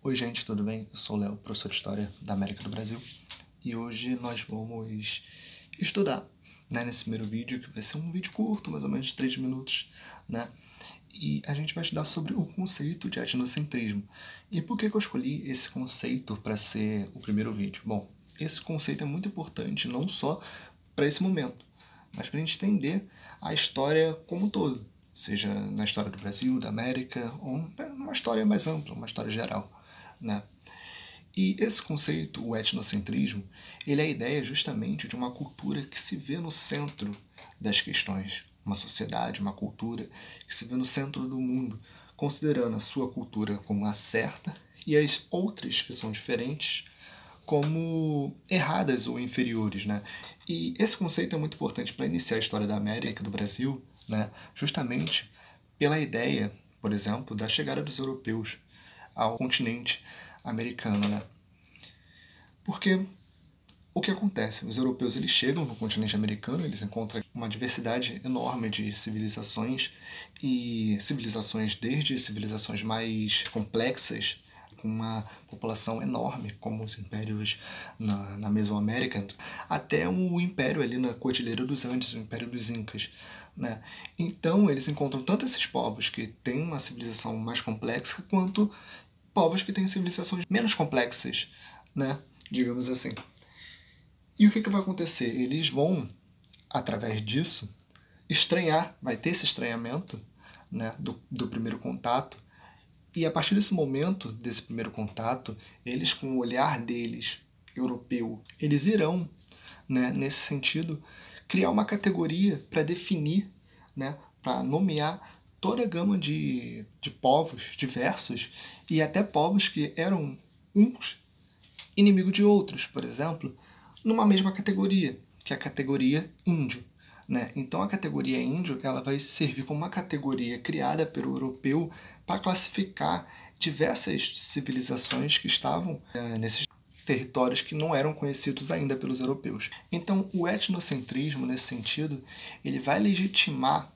Oi gente, tudo bem? Eu sou o Léo, professor de História da América do Brasil, e hoje nós vamos estudar, nesse primeiro vídeo, que vai ser um vídeo curto, mais ou menos de 3 minutos, e a gente vai estudar sobre o conceito de etnocentrismo. E por que eu escolhi esse conceito para ser o primeiro vídeo? Bom, esse conceito é muito importante não só para esse momento, mas para a gente entender a história como um todo, seja na história do Brasil, da América, ou uma história mais ampla, uma história geral. E esse conceito, o etnocentrismo, ele é a ideia justamente de uma cultura que se vê no centro das questões. Uma sociedade, uma cultura que se vê no centro do mundo, considerando a sua cultura como a certa e as outras, que são diferentes, como erradas ou inferiores. E esse conceito é muito importante para iniciar a história da América e do Brasil, justamente pela ideia, por exemplo, da chegada dos europeus ao continente americano. Porque o que acontece? Os europeus eles chegam no continente americano, eles encontram uma diversidade enorme de civilizações, e civilizações desde civilizações mais complexas, com uma população enorme, como os impérios na Mesoamérica, até o império ali na Cordilheira dos Andes, o Império dos Incas. Então eles encontram tanto esses povos que têm uma civilização mais complexa, quanto povos que têm civilizações menos complexas, digamos assim. E o que vai acontecer? Eles vão, através disso, estranhar, vai ter esse estranhamento do primeiro contato, e a partir desse momento, desse primeiro contato, eles, com o olhar deles, europeu, eles irão, nesse sentido, criar uma categoria para definir, para nomear toda a gama de povos diversos, e até povos que eram uns inimigo de outros, por exemplo, numa mesma categoria, que é a categoria índio. Então a categoria índio ela vai servir como uma categoria criada pelo europeu para classificar diversas civilizações que estavam nesses territórios que não eram conhecidos ainda pelos europeus. Então o etnocentrismo, nesse sentido, ele vai legitimar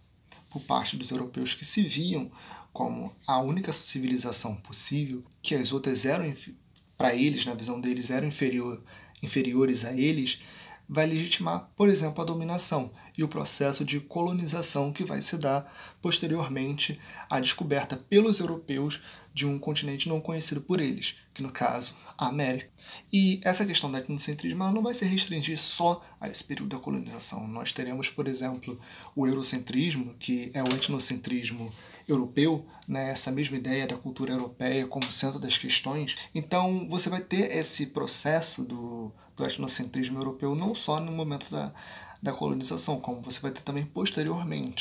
por parte dos europeus que se viam como a única civilização possível, que as outras eram, para eles, na visão deles, eram inferiores a eles, vai legitimar, por exemplo, a dominação e o processo de colonização que vai se dar posteriormente à descoberta pelos europeus de um continente não conhecido por eles, que no caso, a América. E essa questão do etnocentrismo não vai se restringir só a esse período da colonização. Nós teremos, por exemplo, o eurocentrismo, que é o etnocentrismo europeu, essa mesma ideia da cultura europeia como centro das questões. Então você vai ter esse processo do etnocentrismo europeu não só no momento da colonização, como você vai ter também posteriormente.